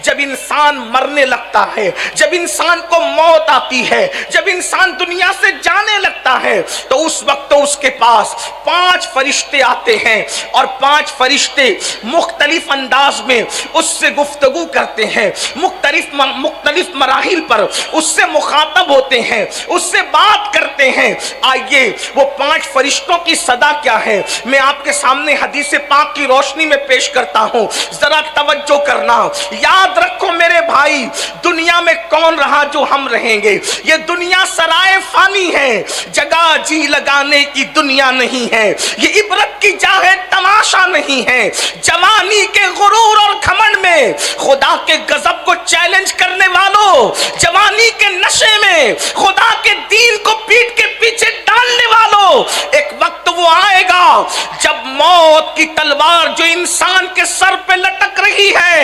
جب انسان مرنے لگتا ہے، جب انسان کو موت آتی ہے، جب انسان دنیا سے جانے لگتا ہے، تو اس وقت اس کے پاس 5 فرشتے آتے ہیں، اور 5 فرشتے مختلف انداز میں اس سے گفتگو کرتے ہیں، مختلف مراحل پر اس سے مخاطب ہوتے ہیں، اس سے بات کرتے ہیں۔ آئیے وہ 5 فرشتوں کی صدا کیا ہے میں آپ کے سامنے حدیث پاک کی روشنی میں پیش کرتا ہوں، ذرا توجہ کرنا۔ یاد رکھو میرے بھائی، دنیا میں کون رہا جو ہم رہیں گے؟ یہ دنیا سرائے فانی ہے، جگہ جی لگانے کی دنیا نہیں ہے، یہ عبرت کی جا ہے، تماشا نہیں ہے۔ جوانی کے غرور اور گھمنڈ میں خدا کے غضب کو چیلنج کرنے والوں، جوانی کے نشے میں خدا کے دین کو پیٹ کے پیچھے ڈالنے والوں، ایک وقت وہ آئے گا جب موت کی تلوار جو انسان کے سر پہ لٹک رہی ہے،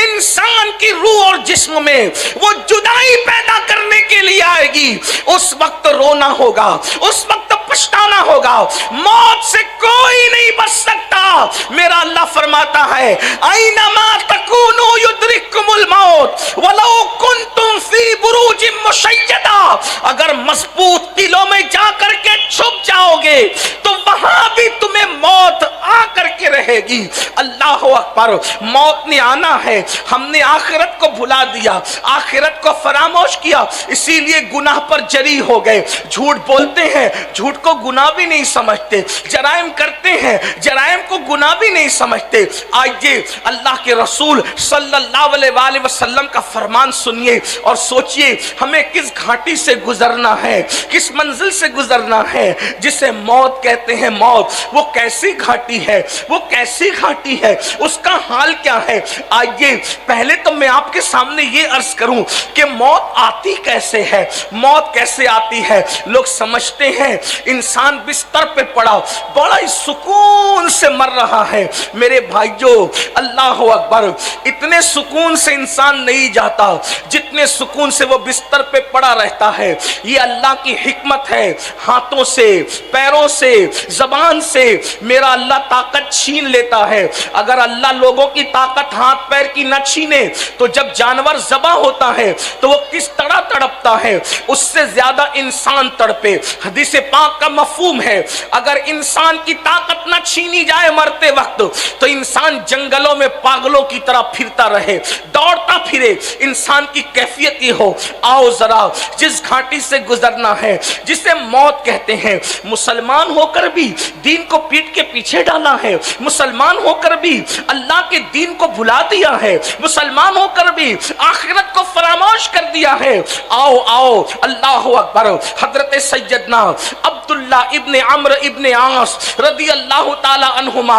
انسان کی روح اور جسم میں وہ جدائی پیدا کرنے کے لیے آئے گی۔ اس وقت رونا ہوگا، اس وقت پچھتانا ہوگا، موت سے کوئی نہیں بچ سکتا۔ میرا اللہ فرماتا ہے اینما تکونوا یدرککم الموت ولو کنتم فی بروج مشیدہ، اگر مضبوط قلعوں میں جا کر کے چھپ جاؤ گے تو وہاں بھی تمہیں موت آ کر کے رہے گی۔ اللہ اکبر، موت نے آنا ہے، ہم نے آخرت کو بھلا دیا، آخرت کو فراموش کیا، اسی لیے گناہ پر جری ہو گئے، جھوٹ بولتے ہیں، جھوٹ کو گناہ بھی نہیں سمجھتے، جرائم کرتے ہیں، جرائم کو گناہ بھی نہیں سمجھتے۔ آئیے اللہ کے رسول صلی اللہ علیہ وآلہ وسلم کا فرمان سنیے اور سوچئے ہمیں کس گھاٹی سے گزرنا ہے، کس منزل سے گزرنا ہے جسے موت کہتے ہیں۔ موت وہ کیسی گھاٹی ہے، وہ کیسی گھاٹی ہے، اس کا حال کیا ہے؟ آئیے پہلے تو میں آپ کے سامنے یہ عرض کروں کہ موت آتی کیسے ہے، موت کیسے آتی ہے۔ لوگ سمجھتے ہیں انسان بستر پہ پڑا بڑا ہی سکون سے مر رہا ہے۔ میرے بھائیو اللہ اکبر، اتنے سکون سے انسان نہیں جاتا جتنے سکون سے وہ بستر پہ پڑا رہتا ہے۔ یہ اللہ کی حکمت ہے، ہاتھوں سے، پیروں سے، زبان سے میرا اللہ طاقت چھین لیتا ہے۔ اگر اللہ لوگوں کی طاقت ہاتھ پیر کی نہ چھینے تو جب جانور ذبح ہوتا ہے تو وہ کس طرح تڑپتا ہے، اس سے زیادہ انسان تڑپے۔ حدیث پاک کا مفہوم ہے اگر انسان کی طاقت نہ چھینی جائے مرتے وقت تو انسان جنگلوں میں پاگلوں کی طرح پھرتا رہے، دوڑتا پھرے۔ انسان کی کیفیت یہ ہو، آؤ ذرا جس گھاٹی سے گزرنا ہے جسے موت کہتے ہیں، مسلمان ہو کر بھی دین کو پیٹ کے پیچھے ڈالا ہے، مسلمان ہو کر بھی اللہ کے دین کو بھلا دیا ہے، مسلمان ہو کر بھی آخرت کو فراموش کر دیا ہے۔ آؤ آؤ اللہ اکبر۔ حضرت سیدنا عبداللہ ابن عمرو ابن عاص رضی اللہ تعالی عنہما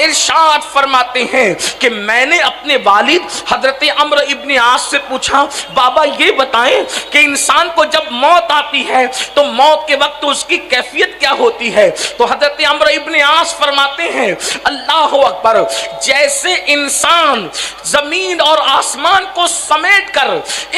ارشاد فرماتے ہیں کہ میں نے اپنے والد حضرت عمرو ابن عاص سے پوچھا، بابا یہ بتائیں کہ انسان کو جب موت آتی ہے تو موت کے وقت اس کی کیفیت کیا ہوتی ہے؟ تو حضرت عمرو ابن عاص فرماتے ہیں اللہ اکبر، جیسے انسان زمین اور آسمان کو سمیٹ کر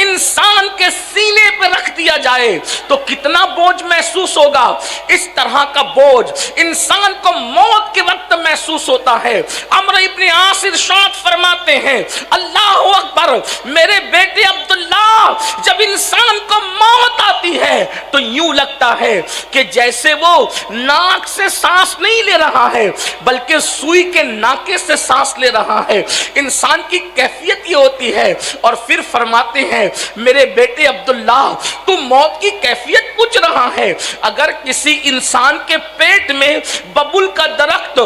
انسان کے سینے پہ رکھ دیا جائے تو کتنا بوجھ محسوس ہوگا، اس طرح کا بوجھ انسان کو موت کے وقت محسوس ہوتا ہے۔ عمرو ابن عاص ارشاد فرماتے ہیں اللہ اکبر، میرے بیٹے عبداللہ جب انسان کو موت آتی ہے تو یوں لگتا ہے کہ جیسے وہ ناک سے سانس نہیں لے رہا ہے بلکہ سوئی کے ناکے سے سانس لے رہا ہے۔ انسان کی کیفیت یہ ہوتی ہے۔ اور پھر فرماتے ہیں میرے بیٹے عبداللہ تو موت کی کیفیت پوچھ رہا ہے، اگر کسی انسان کے پیٹ میں ببول کا درخت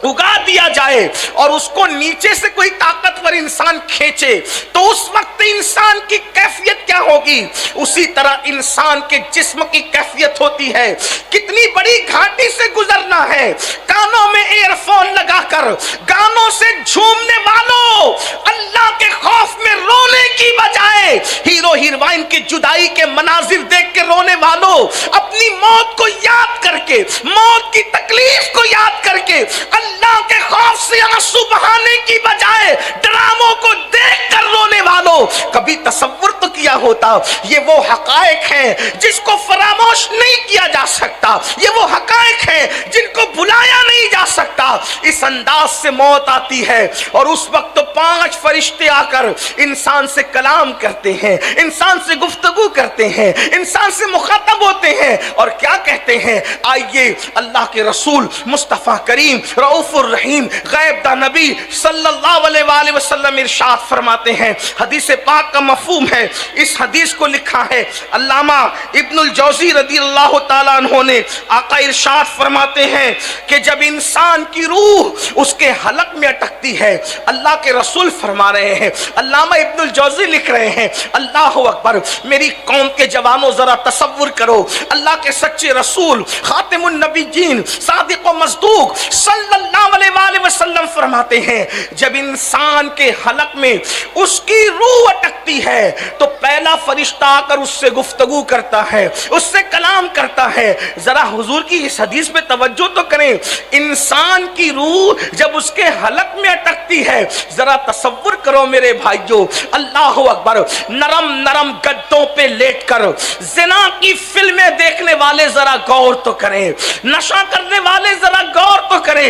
اگا دیا جائے اور اس کو نیچے سے کوئی طاقتور انسان کھینچے تو اس وقت انسان کی کیفیت کیا ہوگی؟ اسی طرح انسان کے جسم کی کیفیت ہوتی ہے۔ کتنی بڑی گھاٹی سے گزرنا ہے، کانوں میں ایئر فون لگا کر گانوں سے جھومنے والوں، اللہ کے خوف میں رونے کی بجائے ہیرو ہیروئن کی جدائی کے مناظر دیکھ کے رونے والوں، اپنی موت کو یاد کر کے، موت کی تکلیف کو یاد کر کے اللہ کے خوف سے آنسو بہانے کی بجائے ڈراموں کو دیکھ کر رونے والوں، भाइयों, कभी तसव्वुर तो किया होता। ये वो हकायक हैं जिसको फरामोश नहीं किया जा सकता, ये वो हकायक हैं जिनको बुलाया नहीं जा सकता। इस अंदाज से मौत आती है और उस वक्त तो 5 फरिश्ते आकर इंसान से कलाम करते हैं, इंसान से गुफ्तगू करते हैं, इंसान से मुखातब होते हैं और क्या कहते हैं? आइए अल्लाह के रसूल मुस्तफ़ा करीम रऊफुर रहीम गैब दा नबी सल्लल्लाहु अलैहि वसल्लम इरशाद फरमाते हैं। हदीस पाक का मफहूम है, इस हदीस को लिखा है अल्लामा इब्नुल जौज़ी रज़ियल्लाहु ताला अन्हु ने। आका इरशाद फरमाते हैं कि जब इंसान की रूह उसके हलक में अटकती है, अल्लाह के रसूल फरमा रहे हैं, अल्लामा इब्नुल जौज़ी लिख रहे हैं, अल्लाहु अकबर, मेरी कौम के जवानों जरा तसव्वुर करो, अल्लाह के सच्चे रसूल खातिमुन नबीयीन सादिक व मस्दूक सल्लल्लाहु अलैहि वसल्लम फरमाते हैं, जब इंसान के हलक में उसकी रूह अटकती है तो पहला फरिश्ता आकर उससे गुफ्तगू करता है, उससे कलाम करता है। जरा हुजूर की इस हदीस में तवज्जो तो करें, इंसान की रूह जब उसके हलक में अटकती है, जरा तसव्वुर करो मेरे भाइयों, अल्लाह अकबर, नरम नरम गद्दों पे लेटकर ज़िना की फिल्में देखने वाले जरा गौर तो करें, नशा करने वाले जरा गौर तो करें,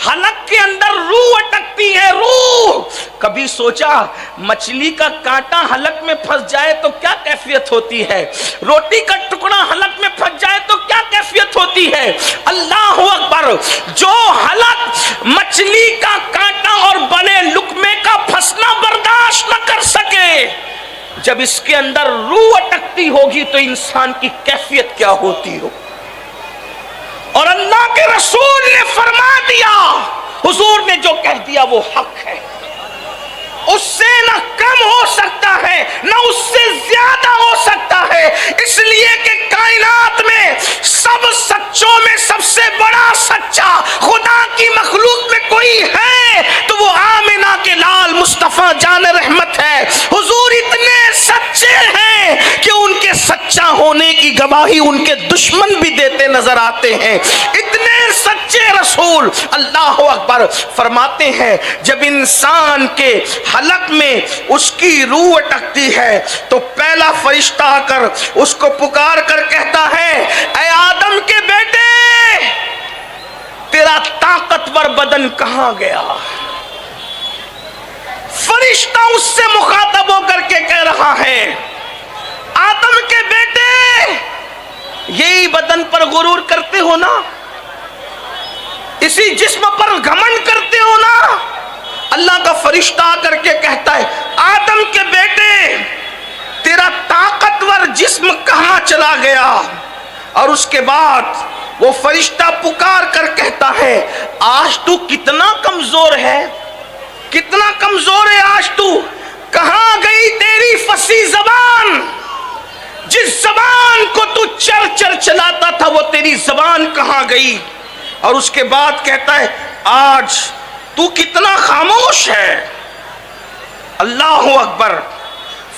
हलक के अंदर रूह अटकती है, रूह। कभी सोचा मछली का कांटा हलक में फंस जाए तो क्या कैफियत होती है? रोटी का टुकड़ा हलक में फंस जाए तो क्या कैफियत होती है? अल्लाह अकबर, जो हलक मछली का कांटा और बड़े लुकमे का फंसना बर्दाश्त न कर सके, जब इसके अंदर रूह अटकती होगी तो इंसान की कैफियत क्या होती हो। और अल्लाह के रसूल ने फरमा दिया, हुजूर ने जो कह दिया वो हक है, उससे न कम हो सकता है न उससे ज्यादा हो सकता है। इसलिए कि कायनात में सब सच्चों में सबसे बड़ा सच्चा खुदा की मखलूक में कोई है तो वो आमिना के लाल मुस्तफा जान रहमत है। हुजूर इतने सच्चे हैं कि उनके सच्चा होने की गवाही उनके दुश्मन भी देते नजर आते हैं। इतने सच्चे रसूल, अल्लाह अकबर, फरमाते हैं जब इंसान के हलक में उसकी रूह अटकती है तो पहला फरिश्ता आकर उसको पुकार कर कहता है, ऐ आदम के बेटे, तेरा ताकतवर बदन कहां गया? फरिश्ता उससे मुखातब होकर के कह रहा है, आदम के बेटे, यही बदन पर गुरूर करते हो ना, इसी जिस्म पर घमंड करते हो ना? अल्लाह का फरिश्ता आकर के कहता है, आदम के बेटे, तेरा ताकतवर जिस्म कहां चला गया? और उसके बाद वो फरिश्ता पुकार कर कहता है, आज तू कितना कमजोर है, कितना कमजोर है आज तू, कहां गई तेरी फसी जबान? जिस जबान को तू चर चर चलाता था वो तेरी जबान कहां गई? और उसके बाद कहता है, आज तू कितना खामोश है। अल्लाह अकबर,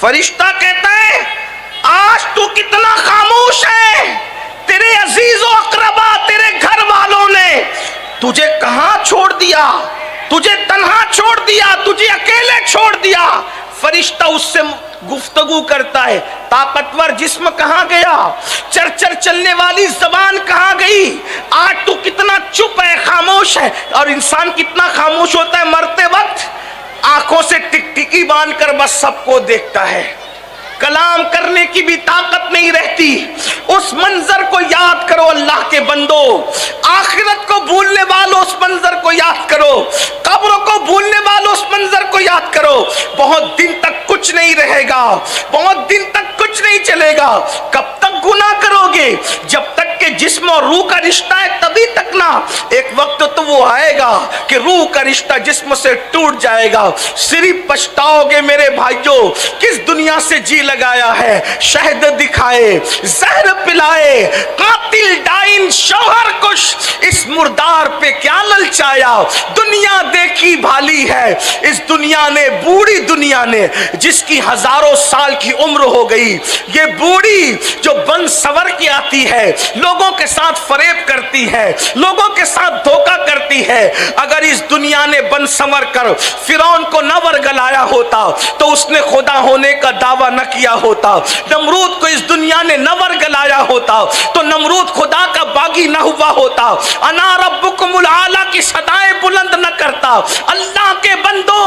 फरिश्ता कहता है, आज तू कितना खामोश है, तेरे अजीज और अकरबा, तेरे घर वालों ने तुझे कहां छोड़ दिया, तुझे तन्हा छोड़ दिया, तुझे अकेले छोड़ दिया। फरिश्ता उससे गुफ्तगू करता है, ताकतवर जिस्म कहां गया, चरचर चलने वाली जबान कहां गई, आज तू कितना चुप है, खामोश है। और इंसान कितना खामोश होता है मरते वक्त, आंखों से टिकटिकी बांधकर बस सबको देखता है, कलाम करने की भी ताकत नहीं रहती। उस मंजर को याद करो अल्लाह के बंदो, आखिरत को भूलने वालों उस मंजर को याद करो, कब्र को भूलने वालों उस मंजर को याद करो। बहुत दिन तक कुछ नहीं रहेगा, बहुत दिन तक कुछ नहीं चलेगा। कब तक गुनाह करोगे? जब तक के जिस्म और रूह का रिश्ता है तभी तक ना। एक वक्त तो वो आएगा कि रूह का रिश्ता जिस्म से टूट जाएगा, सिर्फ पछताओगे मेरे भाइयों, किस दुनिया से जी लगाया है। शहद दिखाए, जहर पिलाए, कातिल डाइन शौहर कुश, इस मुर्दार पे क्या ललचाया। दुनिया देखी भाली है इस दुनिया ने, बूढ़ी दुनिया ने, जिसकी हजारों साल की उम्र हो गई। ये बूढ़ी जो बन सवर के आती है, लोगों के साथ फरेब करती है, लोगों के साथ धोखा करती है। अगर इस दुनिया ने बन संवर कर फिरौन को न वरगलाया होता तो उसने खुदा होने का दावा न किया होता। नमरूद को इस दुनिया ने न वरगलाया होता तो नमरूद खुदा का बागी न हुआ होता। अना रब्बुकुमुल आला की सदाएं बुलंद न करता। अल्लाह के बंदो,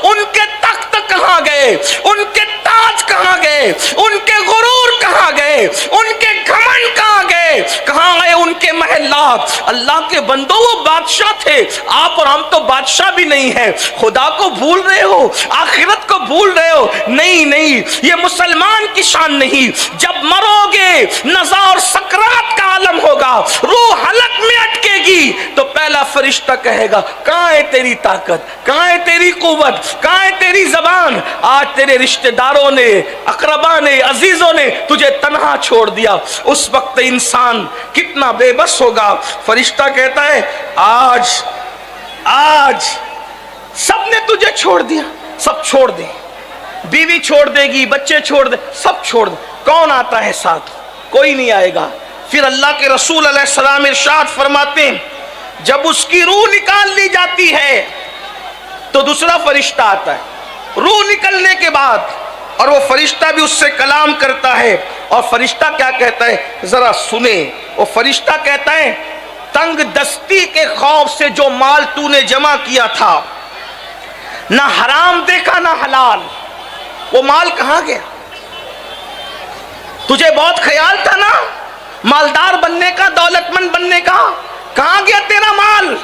उनके तख्त कहां गए, उनके ताज कहां गए, उनके गुरूर कहां गए, उनके घमंड कहां गए, कहां गए उनके महलात। अल्लाह के बंदो, वो बादशाह थे, आप और हम तो बादशाह भी नहीं है। खुदा को भूल रहे हो, आखिरत को भूल रहे हो। नहीं नहीं, ये मुसलमान की शान नहीं। जब मरोगे, नज़ा और सकरात का आलम होगा, रूह हलक में अटकेगी, तो पहला फरिश्ता कहेगा, कहां है तेरी ताकत, कहां है तेरी कुव्वत, कहां है तेरी जबान। आज तेरे रिश्तेदारों ने, अकरबा ने, अजीजों ने तुझे तन्हा छोड़ दिया। उस वक्त इंसान कितना बेबस होगा। फरिश्ता कहता है, आज सबने तुझे छोड़ दिया, सब छोड़ दे, बीवी छोड़ देगी, बच्चे छोड़ दे, सब छोड़ दे। कौन आता है साथ? कोई नहीं आएगा। फिर अल्लाह के रसूल अलैहिस्सलाम इरशाद फरमाते हैं, जब उसकी रूह निकाल ली जाती है तो दूसरा फरिश्ता आता है। रूह निकलने के बाद, और वो फरिश्ता भी उससे कलाम करता है। और फरिश्ता क्या कहता है, जरा सुने। वो फरिश्ता कहता है, तंग दस्ती के खौफ से जो माल तूने जमा किया था, ना हराम देखा ना हलाल, वो माल कहां गया? तुझे बहुत ख्याल था ना मालदार बनने का, दौलतमंद बनने का, कहां गया तेरा माल?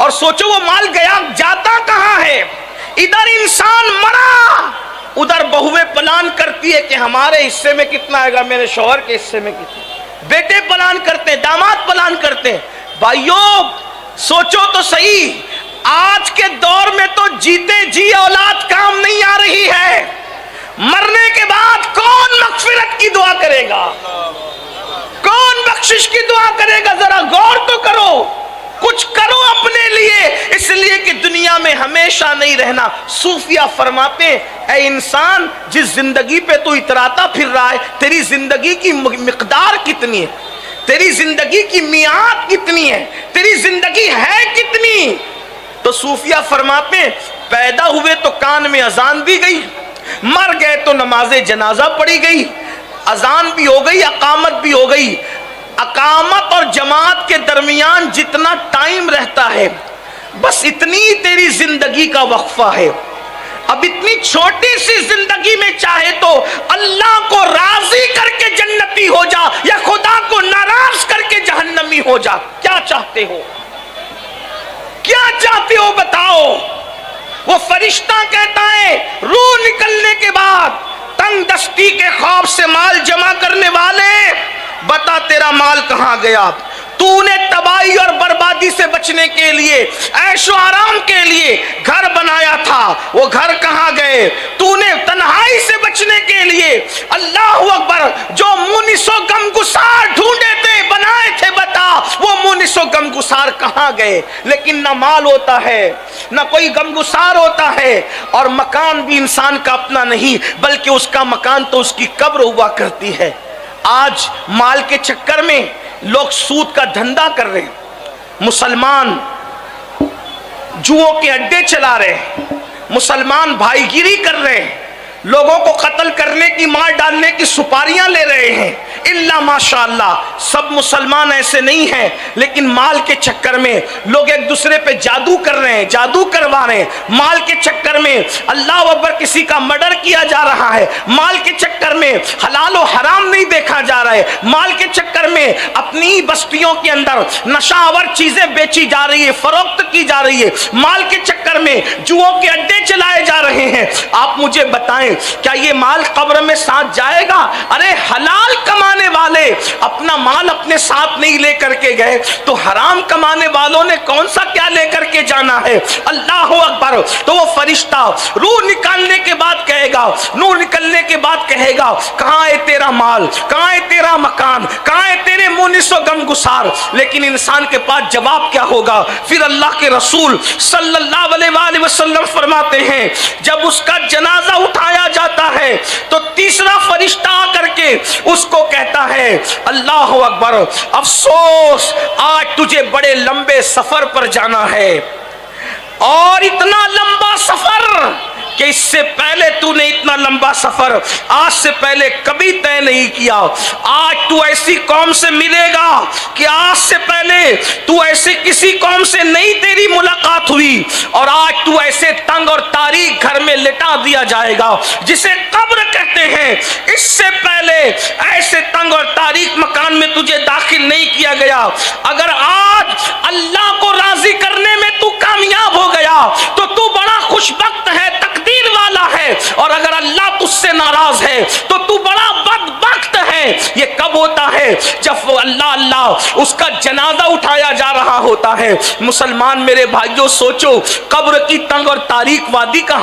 और सोचो वो माल गया, जाता कहां है? इधर इंसान मरा, उधर बहुएं प्लान करती है कि हमारे हिस्से में कितना आएगा, मेरे शौहर के हिस्से में कितना। बेटे प्लान करते हैं, दामाद प्लान करते हैं। भाइयों सोचो तो सही, आज के दौर में तो जीते जी औलाद काम नहीं आ रही है। मरने के बाद कौन मगफिरत की दुआ करेगा, कौन बख्शिश की दुआ करेगा? जरा गौर तो करो, कुछ करो अपने लिए, इसलिए कि दुनिया में हमेशा नहीं रहना। सूफिया फरमाते, ऐ इंसान, जिस जिंदगी पे तू इतराता फिर रहा है, तेरी जिंदगी की मिकदार कितनी है, तेरी जिंदगी की मियाद कितनी है, तेरी जिंदगी है कितनी? तो सूफिया फरमाते, पैदा हुए तो कान में अजान दी गई, मर गए तो नमाजे जनाजा पढ़ी गई, अजान भी हो गई, अकामत भी हो गई। अकामत और जमात के दरमियान जितना टाइम रहता है, बस इतनी तेरी जिंदगी का वक्फा है। अब इतनी छोटी सी जिंदगी में चाहे तो अल्लाह को राजी करके जन्नती हो जा, या खुदा को नाराज करके जहन्नमी हो जा। क्या चाहते हो, क्या चाहते हो बताओ? वो फरिश्ता कहता है, रूह निकलने के बाद तंग दस्ती के खौफ से माल जमा करने वाले, बता तेरा माल कहां गया? तूने तबाही और बर्बादी से बचने के लिए, ऐशो आराम के लिए घर बनाया था, वो घर कहां गए? तूने तन्हाई से बचने के लिए, अल्लाह अकबर, जो मुनिसो गमगुसार ढूंढे थे, बनाए थे, बता वो मुनिसो गमगुसार कहां गए? लेकिन ना माल होता है, ना कोई गमगुसार होता है, और मकान भी इंसान का अपना नहीं, बल्कि उसका मकान तो उसकी कब्र हुआ करती है। आज माल के चक्कर में लोग सूद का धंधा कर रहे हैं, मुसलमान जुओं के अड्डे चला रहे हैं, मुसलमान भाईगिरी कर रहे हैं, लोगों को कत्ल करने की, मार डालने की सुपारियां ले रहे हैं। इल्ला माशाअल्लाह सब मुसलमान ऐसे नहीं हैं, लेकिन माल के चक्कर में लोग एक दूसरे पे जादू कर रहे हैं, जादू करवा रहे हैं। माल के चक्कर में अल्लाह अकबर किसी का मर्डर किया जा रहा है, माल के चक्कर में हलाल और हराम नहीं देखा जा रहा है, माल के चक्कर में अपनी बस्तियों के अंदर नशावर चीजें बेची जा रही है, फरोख्त की जा रही है, माल के चक्कर में जुओं के अड्डे चलाए जा रहे हैं। आप मुझे बताएं, क्या ये माल कब्र में साथ जाएगा? अरे हलाल कमाने वाले अपना माल अपने साथ नहीं लेकर के गए, तो हराम कमाने वालों ने कौन सा क्या लेकर के जाना है? अल्लाह अकबर। तो वो फरिश्ता रूह निकालने के बाद कहेगा, रूह निकलने के बाद कहेगा, कहां है तेरा माल, कहां है तेरा मकान, कहां है तेरे मुनिसो गमगुसार? लेकिन इंसान के पास जवाब क्या होगा? फिर अल्लाह के रसूल सल्लल्लाहु अलैहि वसल्लम फरमाते हैं, जब उसका जनाजा उठाया जाता है तो तीसरा फरिश्ता आकर के میں اس کو کہتا ہے اللہ اکبر افسوس آج تجھے بڑے لمبے سفر پر جانا ہے، اور اتنا لمبا سفر کہ اس سے پہلے تو نے اتنا لمبا سفر آج سے پہلے کبھی طے نہیں کیا۔ آج تو ایسی قوم سے ملے گا کہ آج سے پہلے تو ایسے کسی قوم سے نہیں تیری ملاقات ہوئی، اور آج تو ایسے تنگ اور تاریک گھر میں لٹا دیا جائے گا جسے قبر کہتے ہیں، اس سے پہلے ایسے تنگ اور تاریک مکان میں تجھے داخل نہیں کیا گیا۔ اگر آج اللہ کو راضی کرنے میں تو کامیاب ہو گیا تو تو بڑا خوش بخت ہے، تقدیر والا ہے، اور اگر اللہ تجھ سے ناراض ہے تو تو بڑا بدبخت ہے۔ یہ کب ہوتا ہے؟ جب وہ اللہ اس کا جنازہ اٹھایا جا رہا ہوتا ہے۔ مسلمان میرے بھائیوں سوچو، قبر کی تنگ اور تاریک وادی کا